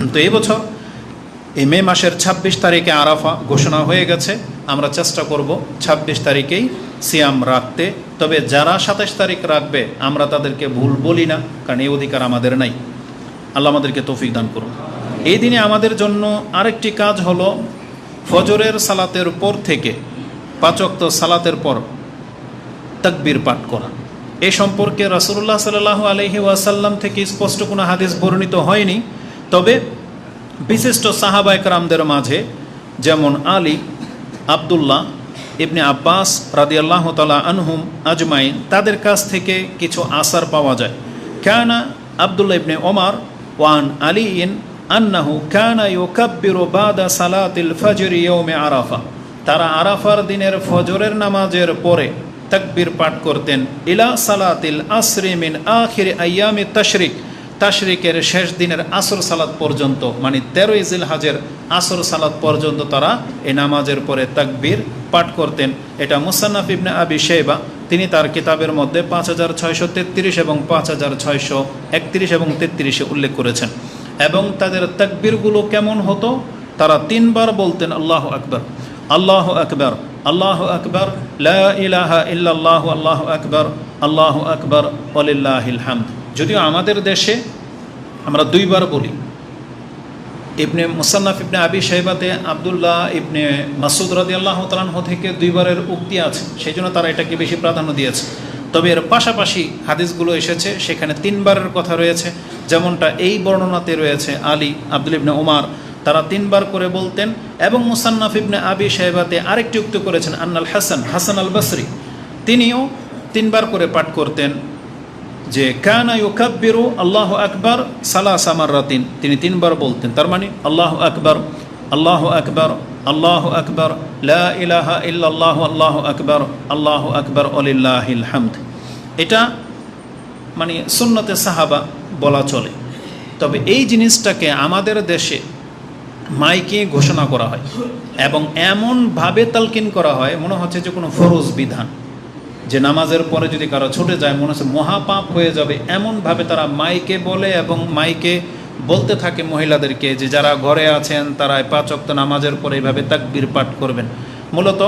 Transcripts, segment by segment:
কিন্তু এই বছর এই মে মাসের ২৬ তারিখে আরাফা ঘোষণা হয়ে গেছে। আমরা চেষ্টা করব ২৬ তারিখেই সিয়াম রাখতে। তবে যারা ২৭ তারিখ রাখবে আমরা তাদেরকে ভুল বলি না, কারণ এই অধিকার আমাদের নাই। আল্লাহ আমাদেরকে তৌফিক দান করুন। এই দিনে আমাদের জন্য আরেকটি কাজ হলো ফজরের সালাতের পর থেকে ৫ ওয়াক্ত সালাতের পর তাকবীর পাঠ করা। এ সম্পর্কে রাসূলুল্লাহ সাল্লাল্লাহু আলাইহি ওয়াসাল্লাম থেকে স্পষ্ট কোনো হাদিস বর্ণিত হয়নি। তবে বিশিষ্ট সাহাবায়ে কেরামদের মাঝে যেমন আলী, আব্দুল্লাহ ইবনে আব্বাস রাদিয়াল্লাহু তাআলা আনহুম আজমাইন, তাদের কাছ থেকে কিছু আসার পাওয়া যায়। কানা আব্দুল্লাহ ইবনে ওমর ওয়ান আলীন আন্নাহু কানা ইউকাব্বিরু বাদা সালাতিল ফজর ইয়াউমে আরাফা, তারা আরাফার দিনের ফজরের নামাজের পরে তাকবীর পাঠ করতেন ইলা সালাতিল আসরি মিন আখির আইয়ামি তাশরিক, তাশরিকের শেষ দিনের আসর সালাত পর্যন্ত, মানে ১৩ই জিলহজের আসর সালাত পর্যন্ত তারা এই নামাজের পরে তাকবীর পাঠ করতেন। এটা মুসান্নাফ ইবনে আবি শাইবা তিনি তার কিতাবের মধ্যে ৫৬৩৩ এবং ৫৬৩১ এবং ৩৩ উল্লেখ করেছেন। এবং তাদের তাকবীরগুলো কেমন হতো, তারা ৩ বার বলতেন আল্লাহু আকবার, আল্লাহু আকবার, আল্লাহু আকবার, লা ইলাহা ইল্লাল্লাহু, আল্লাহু আকবার, আল্লাহু আকবার, ওয়ালিল্লাহিল হামদ। যদিও আমাদের দেশে আমরা ২ বার বলি। ইবনে মুসান্নাফ ইবনে আবি শাইবাতে আব্দুল্লাহ ইবনে মাসউদ রাদিয়াল্লাহু তাআলা আনহু থেকে ২ বারের উক্তি আছে, সেই জন্য তারা এটাকে বেশি প্রাধান্য দিয়েছে। তবে এর পাশাপাশি হাদিসগুলো এসেছে, সেখানে ৩ বারের কথা রয়েছে। যেমনটা এই বর্ণনাতে রয়েছে, আলী, আব্দুল্লাহ ইবনে ওমর তারা ৩ বার করে বলতেন। এবং মুসান্নাফ ইবনে আবি শাইবাতে আরেকটি উক্তি করেছেন আন্নাল হাসান আল বসরি, তিনিও ৩ বার করে পাঠ করতেন যে কানা ইউকাব্বিরু আল্লাহু আকবার সালাসা মাররাতিন, তিনি ৩ বার বলতেন। তার মানে আল্লাহু আকবার, আল্লাহু আকবার, আল্লাহু আকবার, লা ইলাহা ইল্লাল্লাহু, আল্লাহু আকবার, আল্লাহু আকবার, ওয়ালিল্লাহিল হামদ। এটা মানে সুন্নতে সাহাবা বলা চলে। তবে এই জিনিসটাকে আমাদের দেশে মাইকে ঘোষণা করা হয় এবং এমনভাবে তালকিন করা হয় মনে হচ্ছে যে কোনো ফরজ বিধান, যে নামাজের পরে যদি কারো ছুটে যায় মনে হচ্ছে মহাপাপ হয়ে যাবে। এমনভাবে তারা মাইকে বলে এবং মাইকে বলতে থাকে মহিলাদেরকে যে যারা ঘরে আছেন তারা ৫ ওয়াক্ত নামাজের পরে এইভাবে তাকবীর পাঠ করবেন। মূলত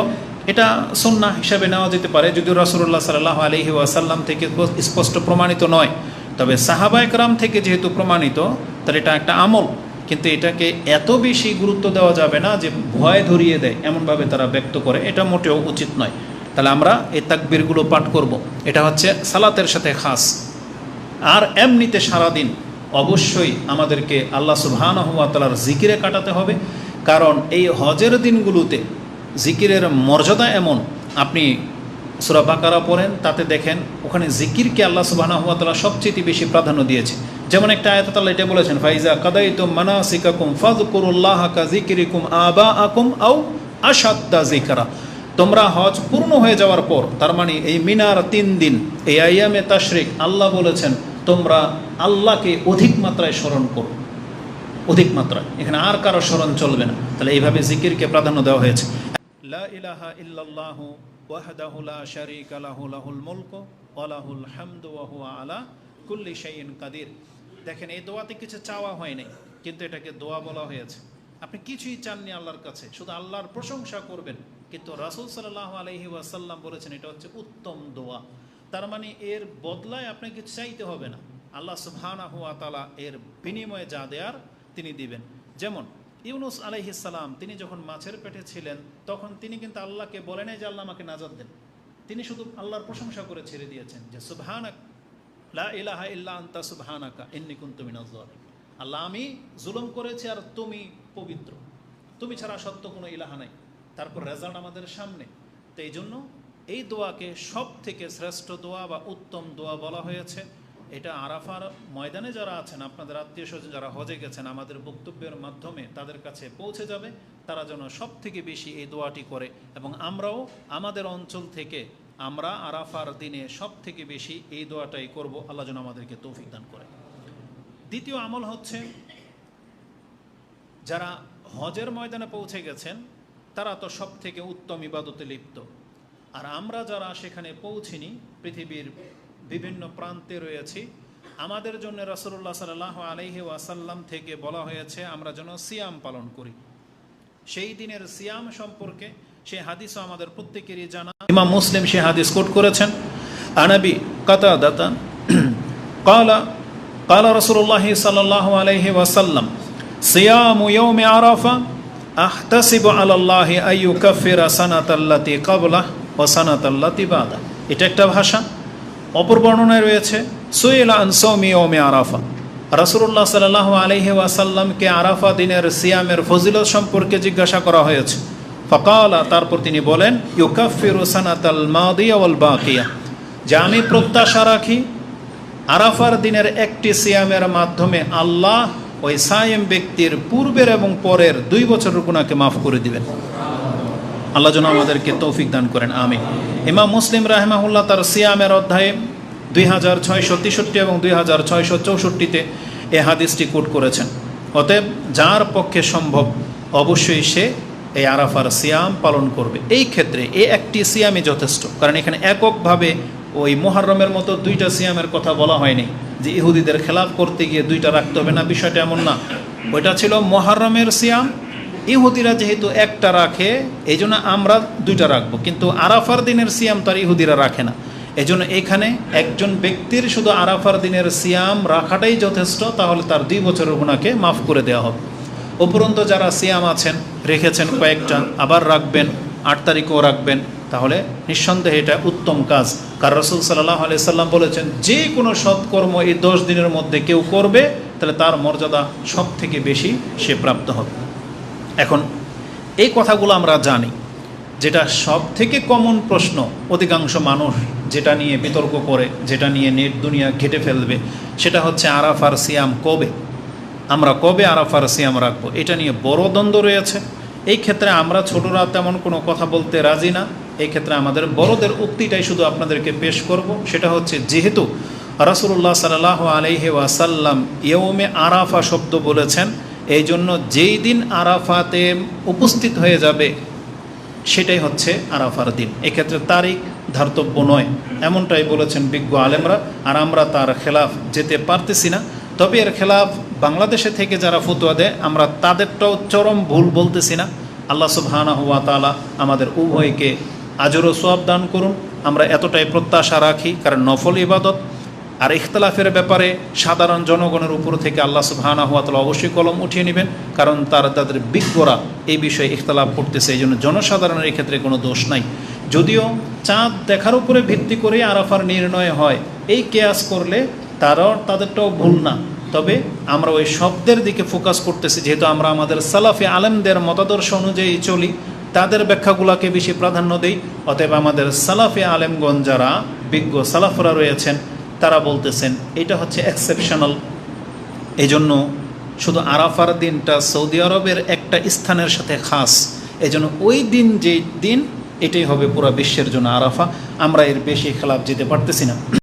এটা সুন্নাহ হিসাবে নেওয়া যেতে পারে, যদিও রাসূলুল্লাহ সাল্লাল্লাহু আলাইহি ওয়াসাল্লাম থেকে স্পষ্ট প্রমাণিত নয়। তবে সাহাবায়ে কেরাম থেকে যেহেতু প্রমাণিত, তার এটা একটা আমল। কিন্তু এটাকে এত বেশি গুরুত্ব দেওয়া যাবে না যে ভয় ধরিয়ে দেয়, এমনভাবে তারা ব্যক্ত করে, এটা মোটেও উচিত নয়। তাহলে আমরা এই তাকবীরগুলো পাঠ করব, এটা হচ্ছে সালাতের সাথে খাস। আর এমনিতে সারাদিন অবশ্যই আমাদেরকে আল্লাহ সুবহানাহু ওয়া তাআলার জিকিরে কাটাতে হবে, কারণ এই হজের দিনগুলোতে জিকিরের মর্যাদা এমন। আপনি সূরা বাকারা পড়েন, তাতে দেখেন ওখানে জিকিরকে আল্লাহ সুবহানাহু ওয়া তাআলা সবচেয়ে বেশি প্রাধান্য দিয়েছে। যেমন একটা আয়াতে আল্লাহ এটা বলেছেন, ফাইজা কাদাইতুম মানাসিকাকুম ফাযকুরুল্লাহা কাযিকরিকুম আবাআকুম আও আশাদ্দা যিকরা, তোমরা হজ পূর্ণ হয়ে যাওয়ার পর, তার মানে এই মিনার ৩ দিন, এই আইয়ামে তাশরিক, আল্লাহ বলেছেন তোমরা আল্লাহকে অধিক মাত্রায় স্মরণ করো, অধিক মাত্রায়, এখানে আর কারো স্মরণ চলবে না। তাহলে এইভাবে জিকিরকে প্রাধান্য দেওয়া হয়েছে। লা ইলাহা ইল্লাল্লাহু ওয়াহদাহু লা শারীকা লাহু লাহুল মুলকু ওয়া লাহুল হামদু ওয়া হুয়া আলা কুল্লি শাইইন কাদির। দেখেন এই দোয়াতে কিছু চাওয়া হয় নাই, কিন্তু এটাকে দোয়া বলা হয়েছে। আপনি কিছুই চাননি আল্লাহর কাছে, শুধু আল্লাহর প্রশংসা করবেন। কিন্তু রাসূল সাল্লাল্লাহু আলাইহি ওয়াসাল্লাম বলেছেন এটা হচ্ছে উত্তম দোয়া। তার মানে এর বদলায় আপনাকে কিছু চাইতে হবে না, আল্লাহ সুবহানাহু ওয়া তাআলা এর বিনিময়ে যা দেয়ার তিনি দিবেন। যেমন ইউনুস আলাইহিস সালাম, তিনি যখন মাছের পেটে ছিলেন তখন তিনি কিন্তু আল্লাহকে বলেন যে আল্লাহ আমাকে নাজাত দেন, তিনি শুধু আল্লাহর প্রশংসা করে ছেড়ে দিয়েছেন যে সুবহানাক লা ইলাহা ইল্লা আনতা সুবহানাকা ইন্নী কুনতু মিনাজ জালিমিন, আল্লাহ আমি জুলুম করেছি আর তুমি পবিত্র, তুমি ছাড়া সত্য কোনো ইলাহা নাই। তারপর রেজাল্ট আমাদের সামনে। তো এই জন্য এই দোয়াকে সব থেকে শ্রেষ্ঠ দোয়া বা উত্তম দোয়া বলা হয়েছে। এটা আরাফার ময়দানে যারা আছেন, আপনাদের আত্মীয় স্বজন যারা হজে গেছেন, আমাদের বক্তব্যের মাধ্যমে তাদের কাছে পৌঁছে যাবে, তারা যেন সব থেকে বেশি এই দোয়াটি করে। এবং আমরাও আমাদের অঞ্চল থেকে আমরা আরাফার দিনে সব থেকে বেশি এই দোয়াটাই করব। আল্লাহ যেন আমাদেরকে তৌফিক দান করে। দ্বিতীয় আমল হচ্ছে, যারা হজের ময়দানে পৌঁছে গেছেন তারা তো সব থেকে উত্তম ইবাদতে লিপ্ত। আর আমরা যারা সেখানে পৌঁছিনি, পৃথিবীর বিভিন্ন প্রান্তে রয়েছি, আমাদের জন্য রাসূলুল্লাহ সাল্লাল্লাহু আলাইহি ওয়াসাল্লাম থেকে বলা হয়েছে আমরা যেন সিয়াম পালন করি। সেই দিনের সিয়াম সম্পর্কে সেই হাদিসও আমাদের প্রত্যেকেরই জানা। ইমাম মুসলিম সেই হাদিস কোট করেছেন, আনাবি কাতাদাতা ক্বালা ক্বালা রাসূলুল্লাহ সাল্লাল্লাহু আলাইহি ওয়াসাল্লাম সিয়ামু ইয়াউমি আরাফা আহতাসিবু আলাল্লাহি আইয়ুকাফিরা সানাতাল্লাতি ক্বাবলা ওয়া সানাতাল্লাতি বাদা। এটা একটা ভাষা। অপর বর্ণনায় রয়েছে সুইলা আন সাওমি ইয়াউমি আরাফা, রাসূলুল্লাহ সাল্লাল্লাহু আলাইহি ওয়াসাল্লামকে আরাফা দিনের সিয়ামের ফজিলত সম্পর্কে জিজ্ঞাসা করা হয়েছে। ফাকালা, তারপর তিনি বলেন, ইউকাফিরু সানাতাল মাদিয়া ওয়াল বাকিয়া, যে আমি প্রত্যাশা রাখি আরাফার দিনের একটি সিয়ামের মাধ্যমে আল্লাহ ওই সায়েম ব্যক্তির পূর্বের এবং পরের 2 বছরের গুনাহকে মাফ করে দিবেন। আল্লাহ যেন আমাদেরকে তৌফিক দান করেন, আমিন। ইমাম মুসলিম রাহিমাহুল্লাহ তার সিয়ামের অধ্যায়ে 2663 এবং 2664-তে এ হাদিসটি কোট করেছেন। অতএব যার পক্ষে সম্ভব অবশ্যই সে এই আরাফার সিয়াম পালন করবে। এই ক্ষেত্রে এই একটি সিয়ামই যথেষ্ট, কারণ এখানে এককভাবে ওই মুহররমের মতো 2টা সিয়ামের কথা বলা হয়নি যে ইহুদিদের খেলাফ করতে গিয়ে 2টা রাখতে হবে না, বিষয়টা এমন না। ওইটা ছিল মুহররমের সিয়াম, ইহুদিরা যেহেতু একটা রাখে এই জন্য আমরা 2টা রাখবো, কিন্তু আরাফার দিনের সিয়াম তার ইহুদিরা রাখে না। এই জন্য এখানে একজন ব্যক্তির শুধু আরাফার দিনের সিয়াম রাখাটাই যথেষ্ট, তাহলে তার 2 বছরের গুনাহকে মাফ করে দেওয়া হবে। উপরন্তু যারা সিয়াম আছেন, রেখেছেন কয়েকটা, আবার রাখবেন, 8 তারিখেও রাখবেন, তাহলে নিঃসন্দেহে এটা উত্তম কাজ। কারণ রাসূল সাল্লাল্লাহু আলাইহি সাল্লাম বলেছেন যে কোনো সৎকর্ম এই 10 দিনের মধ্যে কেউ করবে তাহলে তার মর্যাদা সব থেকে বেশি সে প্রাপ্ত হবে। এখন এই কথাগুলো আমরা জানি, যেটা সব থেকে কমন প্রশ্ন অধিকাংশ মানুষ যেটা নিয়ে বিতর্ক করে, যেটা নিয়ে নেট দুনিয়া ঘেটে ফেলবে, সেটা হচ্ছে আরাফার সিয়াম কবে, আমরা কবে আরাফার সিয়াম রাখবো, এটা নিয়ে বড় দ্বন্দ্ব রয়েছে। এই ক্ষেত্রে আমরা ছোটরা তেমন কোনো কথা বলতে রাজি না। এই ক্ষেত্রে আমাদের বড়দের উক্তিটাই শুধু আপনাদেরকে পেশ করব, সেটা হচ্ছে যেহেতু রাসূলুল্লাহ সাল্লাল্লাহু আলাইহি ওয়াসাল্লাম ইয়ৌমে আরাফা শব্দ বলেছেন, এই জন্য যেই দিন আরাফাতে উপস্থিত হয়ে যাবে সেটাই হচ্ছে আরাফার দিন। এক্ষেত্রে তারিখ ধার্তব্য নয়, এমনটাই বলেছেন বিজ্ঞ আলেমরা। আর আমরা তার খেলাফ যেতে পারতেছি না। তবে এর খেলাফ বাংলাদেশে থেকে যারা ফতোয়া দেয় আমরা তাদেরটাও চরম ভুল বলতেছি না। আল্লাহ সুবহানাহু ওয়া তাআলা আমাদের উভয়কে আজর ও সওয়াব দান করুন, আমরা এতটাই প্রত্যাশা রাখি। কারণ নফল ইবাদত আর ইখতিলাফের ব্যাপারে সাধারণ জনগণের উপর থেকে আল্লাহ সুবহানাহু ওয়া তাআলা অবশ্যই কলম উঠিয়ে নেবেন, কারণ তাদের বিজ্ঞরা এই বিষয়ে ইখতিলাফ করতেছে। এই জন্য জনসাধারণের এই ক্ষেত্রে কোনো দোষ নাই। যদিও চাঁদ দেখার উপরে ভিত্তি করে আরাফার নির্ণয় হয়, এই কেয়াস করলে তাদেরটাও ভুল না। তবে আমরা ওই শব্দের দিকে ফোকাস করতেছি, যেহেতু আমরা আমাদের সালাফে আলেমদের মতাদর্শ অনুযায়ী চলি, তাদের ব্যাখ্যাগুলোকে বেশি প্রাধান্য দেই। অতএব আমাদের সালাফে আলেমগণ যারা বিজ্ঞ সালাফরা রয়েছেন তারা বলতেছেন এটা হচ্ছে এক্সেপশনাল। এই জন্য শুধু আরাফার দিনটা সৌদি আরবের একটা স্থানের সাথে খাস, এই জন্য ওই দিন যে দিন এটাই হবে পুরো বিশ্বের জন্য আরাফা। আমরা এর বেশি খেলাফ যেতে পারতেছি না।